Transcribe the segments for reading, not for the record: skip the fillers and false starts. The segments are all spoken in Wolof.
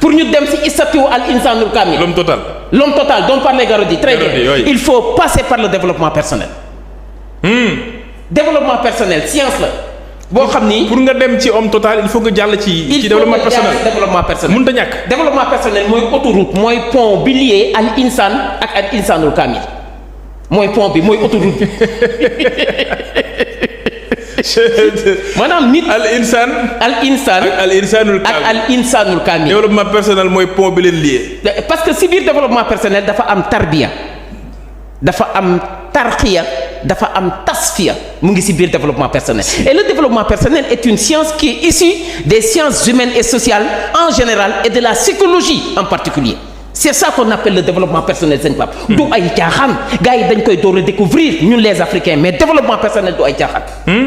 pour ñu dem ci statut al insanul kamil. L'homme total. L'homme total dont parlait Garodi très bien. Oui. Il faut passer par le développement personnel. Développement personnel science la. boo xam ni pour nga dem ci homme total il faut nga jàll ci développement personnel. développement personnel mënut a ñàkk. développement personnel mooy autoroute mooy pont bi lié al insan ak al insanul kamil mooy pont bi mooy autoroute bi maanaam nit. al insan ak al insanul kamil. développement personnel mooy pont bi leen lié. parce que si biir développement personnel dafa am tarbiya dafa am tarxiya dafa am tasfiya mu ngi ci biir développement personnel et le développement personnel est une science qui est issue des sciences humaines et sociales en général et de la psychologie en particulier c'est ça qu'on appelle le développement personnel sëñ Pape du ay caaxaan gars yi dañ koy door a découvrir ñun les africains mais développement personnel du ay caaxaan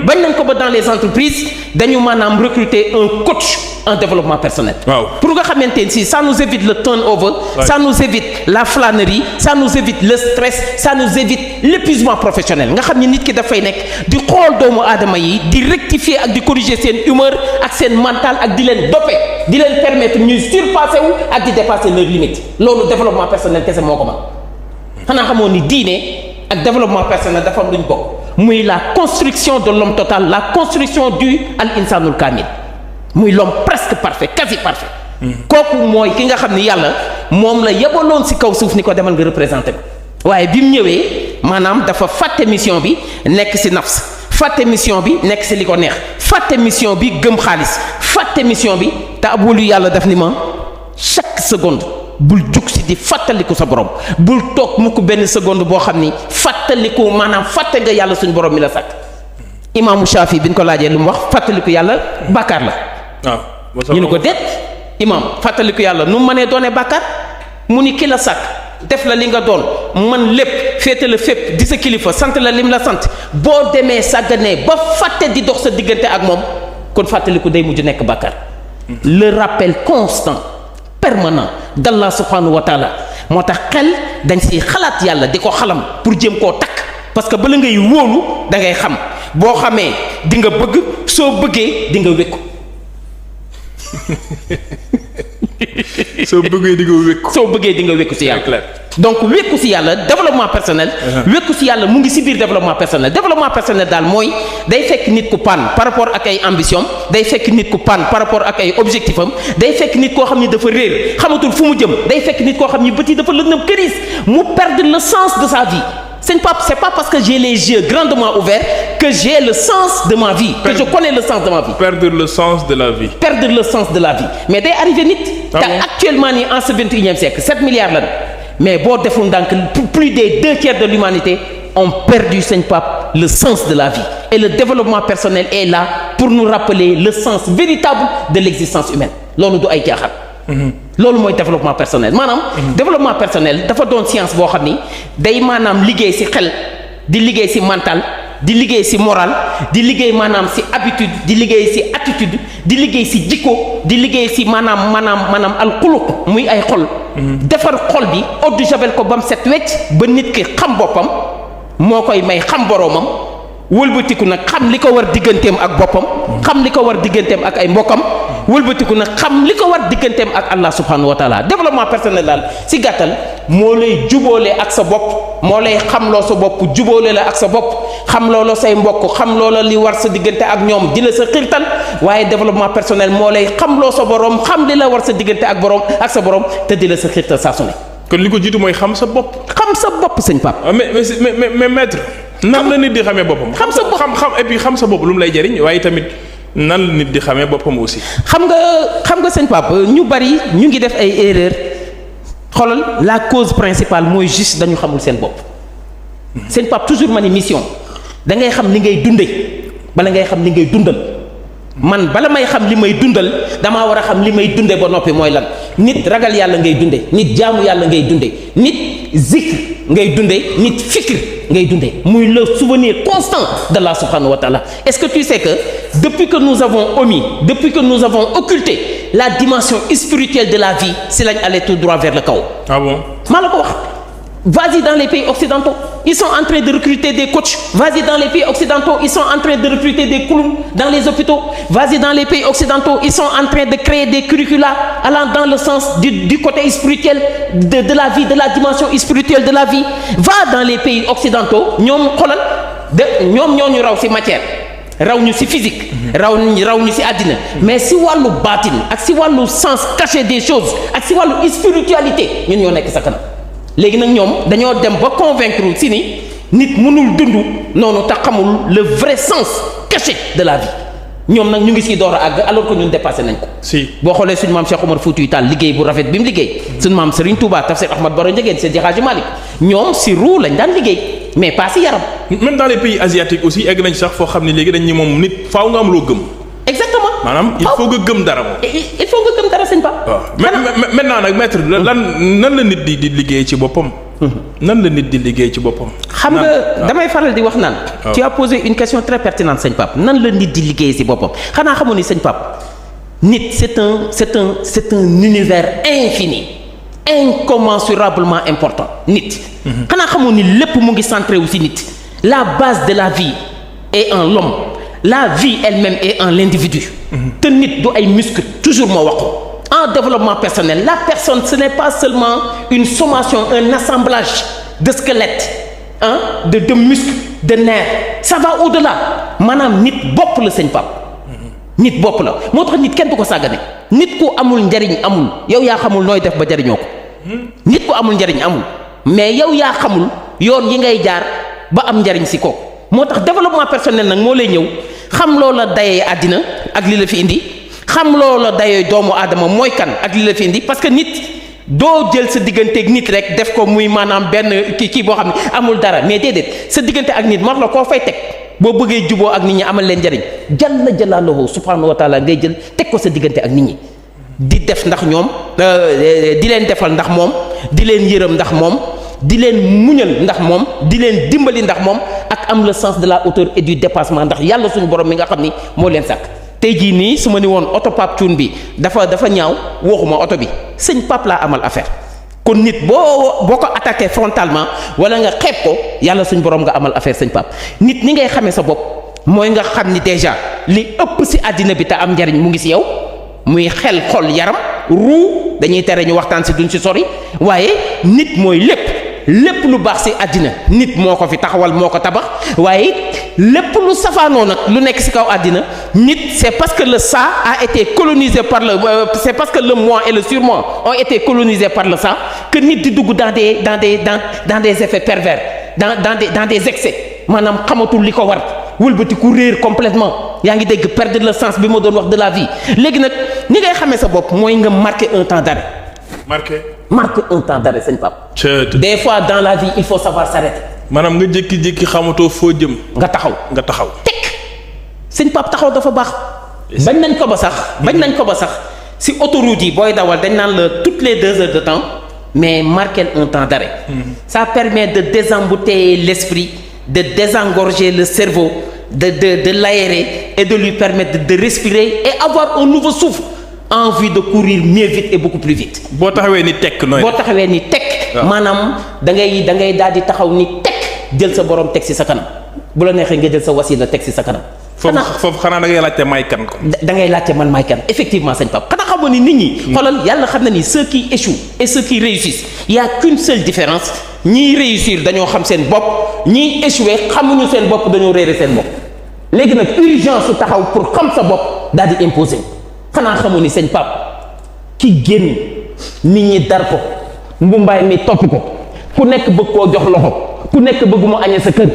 bañ nañ ko ba dans les entreprises dañu maanaam recruter un coach en développement personnel pour nga xamante ni si ça nous évite le turnover ça nous évite la flânerie ça nous évite le stress ça nous évite l'épuisement professionnel nga xam ni nit ki dafay nekk di xool doomu aadama yi di rectifier ak di corriger seen humeur ak seen mental ak di leen doper di leen permettre ñuy surpasser wu ak di dépasser leurs limites loolu développement personnel kese moo ko mën xanaa xamoo ni diine ak développement personnel dafa am lu ñu bokk muy la construction de l'homme total la construction du al insanul kamil muy l'homme presque parfait quasi parfait kooku mooy ki nga xam ni yàlla moom la yebaloon ci kaw suuf ni ko demal nga représenté ko waaye bi mu ñëwee maanaam dafa fàtte mission bi nekk ci nafs fàtte mission bi nekk ci li ko neex fàtte mission bi gëm xaalis fàtte mission bi te abolu yàlla daf ni ma chaque seconde bul jug si di fàttaliku sa borom bul toog mukk benn seconde boo xam ni fàttaliku maanaam fàtte nga yàlla suñu borom mi la sàkk imaamu Shafi bi ñu ko laajee lu mu wax fàttaliku yàlla bàkkaar la waaw ñu ne ko déet imaam fàttaliku yàlla nu mu mënee doonee bàkkaar mu ni ki la sàkk def la li nga doon man lépp féete la fépp di sa kilifa sant la lim la sant boo demee sàgganee ba fàtte di dox sa diggante ak moom kon fàttaliku day mujj nekk bàkkaar le rappel constant permanent d'Allah subhanahu wa taala moo tax xel dañ siy xalaat yàlla di ko xalam pour jéem koo takk parce que bala ngay wóolu da ngay xam boo xamee di nga bëgg soo bëggee di nga wékku soo bëggee di nga wékku soo bëggee di nga wékku si yàlla donc wékku si yàlla développement personnel wékku si yàlla mu ngi si biir développement personnel daal mooy day fekk nit ku panne par rapport ak ay ambition day fekk nit ku panne par rapport ak ay objectif am day fekk nit koo xam ni dafa réer xamatul fu mu jëm day fekk nit koo xam ni bët yi dafa lëndëm këriis mu perdre le sens de sa vie c'est pas parce que j'ai les yeux grandement ouverts que j'ai le sens de ma vie que je connais le sens de ma vie perdre le sens de la vie mais day arrivé nit te actuellement nii en ce 21e siècle 7 milliards lan mais boo deful ndànk plus des 2/3 de l'humanité ont perdu sëñ Pape le sens de la vie et le développement personnel est là pour nous rappeler le sens véritable de l'existence humaine loolu du ay jaaxal loolu mooy développement personnel maanaam développement personnel dafa doon science boo xam ni day maanaam liggéey ci xel di liggéey ci mental di liggéey ci moral di liggéey maanaam ci habitude di liggéey ci attitude di liggéey ci jikko di liggéey ci maanaam alxuluq muy ay xol defar xol bi eau de javel ko ba mu set wecc ba nit ki xam boppam moo koy may xam boroomam wëlbatiku nag xam li ko war digganteem ak boppam xam li ko war digganteem ak ay mbokkam wëlbatiku nag xam li ko war digganteem ak Allah subhanahu wa taala développement personnel daal ci gàttal moo lay jubóole ak sa bopp moo lay xamloo sa bopp jubóole la ak sa bopp xam loola say mbokk xam loola li war sa diggante ak ñoom di la sa xirtal waaye développement personnel moo lay xamloo sa borom xam li la war sa diggante ak borom ak sa borom te di la sa xirtal saa su ne. kon li ko jiitu mooy xam sa bopp. xam sa bopp sëñ Pape. mais maître. nan la nit di xamee boppam. xam sa bopp et puis xam sa bopp lu mu lay jariñ waaye tamit nan la nit di xamee boppam aussi. xam nga sëñ Pape ñu bari ñu ngi def ay erreurs xoolal la cause principale mooy juste dañu xamul seen bopp. sëñ Pape toujours ma ni mission da ngay xam li ngay dundee bala ngay xam li ngay dundal man bala may xam li may dundal damaa war a xam li may dunde ba noppi mooy lan nit ragal yàlla ngay dunde nit jaamu yàlla ngay dunde nit zikr ngay dunde nit fikr ngay dunde muy le souvenir constant d'Allah subhanahu wa ta'ala. Est-ce que tu sais que depuis que nous avons omis depuis que nous avons occulté la dimension spirituelle de la vie si lañ allait tout droit vers le chaos. Ah bon? maa la ko wax vas-y dans les pays occidentaux ils sont en train de recruter des coachs. Vas-y dans les pays occidentaux, ils sont en train de recruter des clowns dans les hôpitaux. Vas-y dans les pays occidentaux, ils sont en train de créer des curricula allant dans le sens du côté spirituel de la vie, de la dimension spirituelle de la vie. Va dans les pays occidentaux, ñoom ñoo ñu raw ci matière. raw ñu ci physique raw ñu ci àddina mais ci wàllu baatin ak ci wàllu sens caché des choses ak ci wàllu spiritualité ñun ñoo nekk sa kanam léegi nag ñoom dañoo dem ba convaincre ci ni nit mënul dund noonu te xamul le vrai sens caché de la vie ñoom nag ñu ngi ciy door a àgg alors que ñun dépassé nañ ko. si boo xoolee suñu maam Cheikh Omar Foutiyou Tall liggéey bu rafet bi mu liggéey suñu maam Serigne Touba Tafsir Ahmad Baro Ndiéguène Seydi Hadji Malick ñoom ci ruu lañ daan liggéey mais pas ci yaram. même dans les pays asiatiques aussi egg nañ sax foo xam ne léegi dañ ni moom nit faaw nga am loo gëm. exactement maanaam il faut nga gëm dara moom. il faut nga gëm dara sëñ Pape. waaw maintenant nag maître nan la nit di liggéey ci boppam. nan la nit di liggéey ci boppam. xam nga damay faral di wax naan. tu as posé une question très pertinente sëñ Pape nan la nit di liggéey ci boppam xanaa xamoon ni sëñ Pape nit c'est un univers infini incommensurablement important nit. xanaa xamoon ni lépp mu ngi centré wu ci nit. la base de la vie est en l'homme la vie elle-même est en l'individu. te nit du ay muscles toujours moo wax ko. En développement personnel, la personne, ce n'est pas seulement une sommation, un assemblage de squelettes, de muscles, de nerfs. Ça va au-delà. Maanaam nit bopp la sëñ Pape. nit bopp la moo tax nit kenn du ko sàggane. nit ku amul njariñ amul yow yaa xamul nooy def ba jariñoo ko. nit ku amul njariñ amul mais yow yaa xamul yoon yi ngay jaar ba am njariñ si kooku. moo tax développement personnel nag moo lay ñëw xam loola dayee àddina ak li la fi indi. xam loola dayoo doomu aadama mooy kan ak li la fi indi parce que nit doo jël sa digganteeg nit rek def ko muy maanaam benn kii boo xam ne amul dara mais déedéet sa diggante ak nit moo la koo fay teg boo bëggee juboo ak nit ñi amal leen njariñ jalla jalaaluhu subhanahu wa taala ngay jël teg ko sa diggante ak nit ñi di def ndax ñoom di leen defal ndax moom di leen yërëm ndax moom di leen muñal ndax moom di leen dimbali ndax moom ak am le sens de la hauteur et du dépassement ndax yàlla suñu borom mi nga xam ni moo leen sàkk. tey jii nii su ma ni woon oto Pape Thioune bi dafa ñaaw waxuma oto bi sëñ Pape laa amal affaire kon nit boo ko attaqué frontalement wala nga xeeb ko yàlla suñ borom nga amal affaire sëñ Pape nit ni ngay xamee sa bopp mooy nga xam ni déjà li ëpp ci àddina bi te am njariñ mu ngi ci yow muy xel xol yaram ruu dañuy tere ñu waxtaan ci duñ ci sori waaye nit mooy lépp lu baax ci àddina nit moo ko fi taxawal moo ko tabax waaye lépp lu safaanoo nag lu nekk ci kaw àddina nit c'est parce que le ça a été colonisé par c'est parce que le moi et le surmoi ont été colonisés par le ça que nit di dugg dans des effets pervers dans des excès maanaam xamatul li ko war wëlbati ku réer complètement yaa ngi dégg perdre le sens bi ma doon wax de la vie léegi nag ni ngay xamee sa bopp mooy nga marquer un temps d'arrêt. marquer un temps d'arrêt sëñ Pape. des fois dans la vie il faut savoir s'arrêter. maanaam nga jékki-jékki xamatoo foo jëm. nga taxaw teg sëñ Pape taxaw dafa baax. bañ nañ ko ba sax si autoroute yi booy dawal dañ naan la toutes les 2 heures de temps mais marquer un temps d'arrêt. Ça permet de désembouteiller l'esprit de désengorger le cerveau de l'aérer et de lui permettre de respirer et avoir un nouveau souffle. Envie de courir mieux vite et beaucoup plus vite. boo taxawee ni tekk nooy. boo taxawee ni tekk. maanaam da ngay daal di taxaw ni tekk jël sa borom teg ci sa kanam bu la neexee nga jël sa wasila teg ci sa kanam. foofu xanaa da ngay laajte may kan ko. da ngay laajte man may kan effectivement sëñ Pape xanaa xamoon ni nit ñi. xoolal yàlla xam na ni ceux qui échouent et ceux qui réussissent il y a qu'une seule différence ñiy réussir dañoo xam seen bopp ñiy échouer xamuñu seen bopp dañoo réere seen bopp léegi nag urgence su taxaw pour xam sa bopp daal di imposer. xanaa xamu ni sëñ Pape ki génn nit ñi dar ko mbumbaay mi topp ko ku nekk bëgg koo jox loxo ku nekk bëgg mu añee sa kër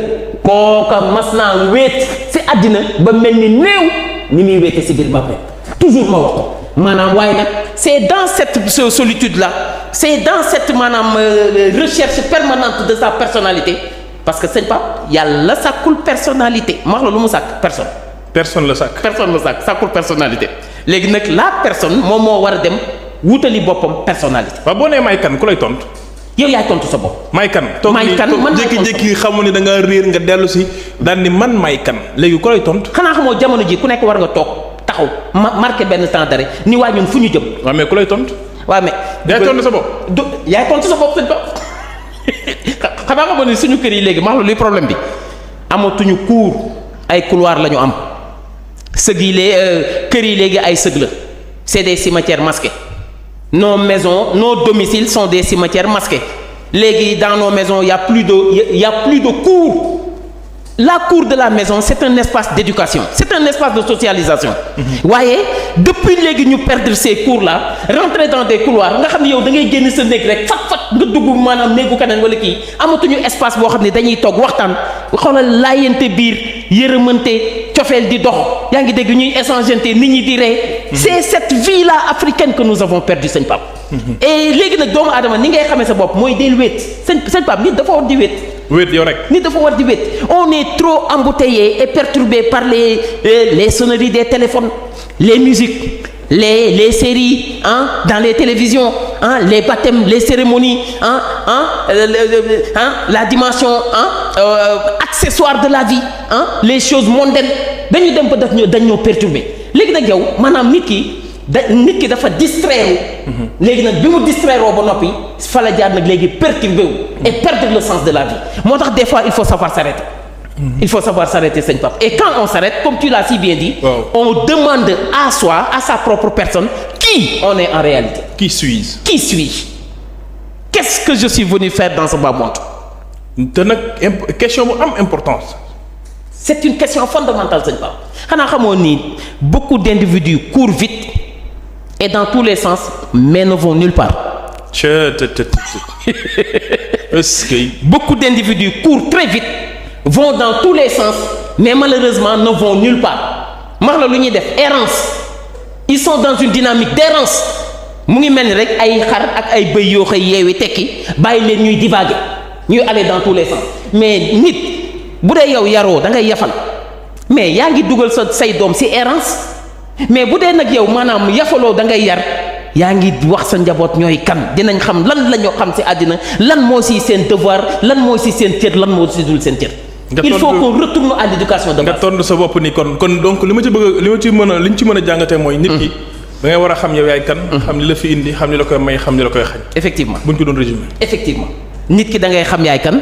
kooka mas naa wéet ci àddina ba mel ni néew ni muy wéete ci biir bàmmeel toujours ma wax ko maanaam waaye nag c'est dans cette solitude là c'est dans cette maanaam recherche permanente de sa personnalité parce que sëñ Pape yàlla sàkkul personnalité ma wax la lu mu sàkk personne la sàkkul personnalité léegi nag la personne moom moo war a dem wutali boppam personnalité. waaw boo nee may kan ku lay tontu. yow yaay tontu sa bopp. may kan man jékki-jékki xamu ne da nga réer nga dellu si daal ni man may kan léegi ku lay tontu. xanaa xamoo jamono ji ku nekk war nga toog taxaw marqué benn temps d'arrêt ni waa ñun fu ñu jëm. waaw mais ku lay tontu. waaw mais. yaay tontu sa bopp. yaay tontu sa bopp sëñ Ba xamaa nga ni suñu kër yi léegi max la luy problème bi amatuñu cour ay couloir la ñu am sëg yi kër yi léegi ay sëg la c'est des cimetières masqués nos maisons nos domiciles sont des cimetières masqués léegi dans nos maisons il y a plus de cour. La cour de la maison c'est un espace d'éducation c'est un espace de socialisation waaye depuis léegi ñu perdre ces cours là rentrer dans des couloirs nga xam ne yow da ngay génn sa néeg rek fat nga dugg maanaam néegu kanam wala kii amatuñu espace boo xam ne dañuy toog waxtaan xoolal laayante biir yërëmante cofeel di dox yaa ngi dégg ñuy échangeante nit ñi di ree c'est cette vie là africaine que nous avons perdu sëñ Pape et léegi nag doomu aadama ni ngay xamee sa bopp mooy del wéet sëñ Pape nit dafa war di wéet yow rek nit dafa war di wéet on est trop embouteillé et perturbé par les sonneries des téléphones les musiques les séries dans les télévisions les baptêmes les cérémonies la dimension accessoire de la vie les choses mondaines dañu dem ba dañ ñoo perturbé léegi nag yow maanaam nit ki dafa distraire léegi nag bi mu distraire ba noppi fa la jaar nag léegi perturbé wu et perdre le sens de la vie moo tax des fois il faut savoir s'arrêter il faut savoir s'arrêter sëñ Pape et quand on s'arrête comme tu l'as si bien dit on demande à soi à sa propre personne qui on est en réalité qui suis-je qu'est-ce que je suis venu faire dans ce bas monde te nag question bu am importance c'est une question fondamentale sëñ Pape xanaa xamoo ni beaucoup d'individus courent vite et dans tous les sens mais ne vont nulle part beaucoup d'individus courent très vite vont dans tous les sens mais malheureusement ne vont nulle part max la lu ñuy def errance ils sont dans une dynamique d'errance mu ngi mel ni rek ay xar ak ay bëy yoo xëy yeewi tekki bàyyi leen ñuy divaguer ñuy aller dans tous les sens mais nit bu dee yow yaroo da ngay yafal mais yaa ngi dugal say doom ci errance mais bu dee nag yow maanaam yafaloo da ngay yar yaa ngi wax sa njaboot ñooy kan dinañ xam lan la ñoo xam ci àddina lan moo ci seen devoir lan moo ci seen cër lan moo ci dul seen cër. il faut qu'on retourne à l'éducation de base. nga tontu sa bopp ni kon donc li ñu ci mën a jàngatee mooy. nit ki da ngay war a xam yow yaay kan. xam li la fi indi xam li la koy may xam li la koy xañ. effectivement buñ ko doon résumé. effectivement nit ki da ngay xam yaay kan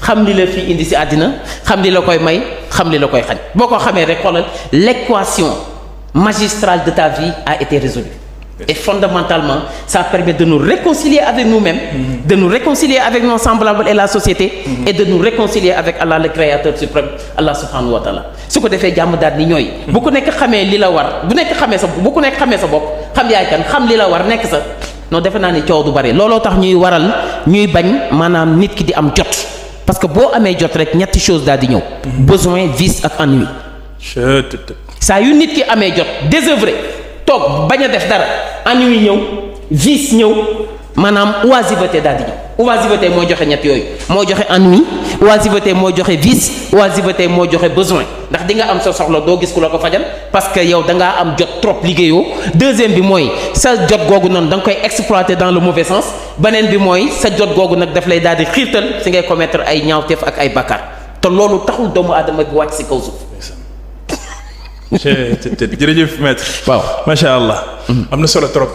xam li la fi indi ci àddina xam li la koy may xam li la koy xañ boo ko xamee rek xoolal l'équation magistrale de ta vie a été résolue. Et fondamentalement, ça permet de nous réconcilier avec nous-mêmes, de nous réconcilier avec nos semblables et la société, et de nous réconcilier avec Allah le créateur suprême, Allah subhanahu wa ta'ala. su ko defee jàmm daal ni ñooy. bu ko nekk xamee li la war bu nekk xamee sa bopp xam yaay kan xam li la war nekk sa non defe naa ni coow du bari looloo tax ñuy bañ maanaam nit ki di am jot parce que boo amee jot rek ñetti chose daal di ñëw. besoin vice ak ennui. saa yu nit ki amee jot désœuvré. toog bañ a def dara ennui ñëw vice ñëw maanaam oisiveté daal di ñëw oisiveté moo joxe ñett yooyu moo joxe ennui oisiveté moo joxe vice oisiveté moo joxe besoin ndax di nga am sa soxla doo gis ku la ko fajal parce que yow da ngaa am jot trop liggéeyoo deuxième bi mooy sa jot googu noonu da nga koy exploiter dans le mauvais sens beneen bi mooy sa jot googu nag daf lay daal di xiirtal si ngay commettre ay ñaawteef ak ay bakkaar te loolu taxul doomu aadama bi wàcc si kaw suuf. jërëjëf maître. waaw macha allah. am na solo trop.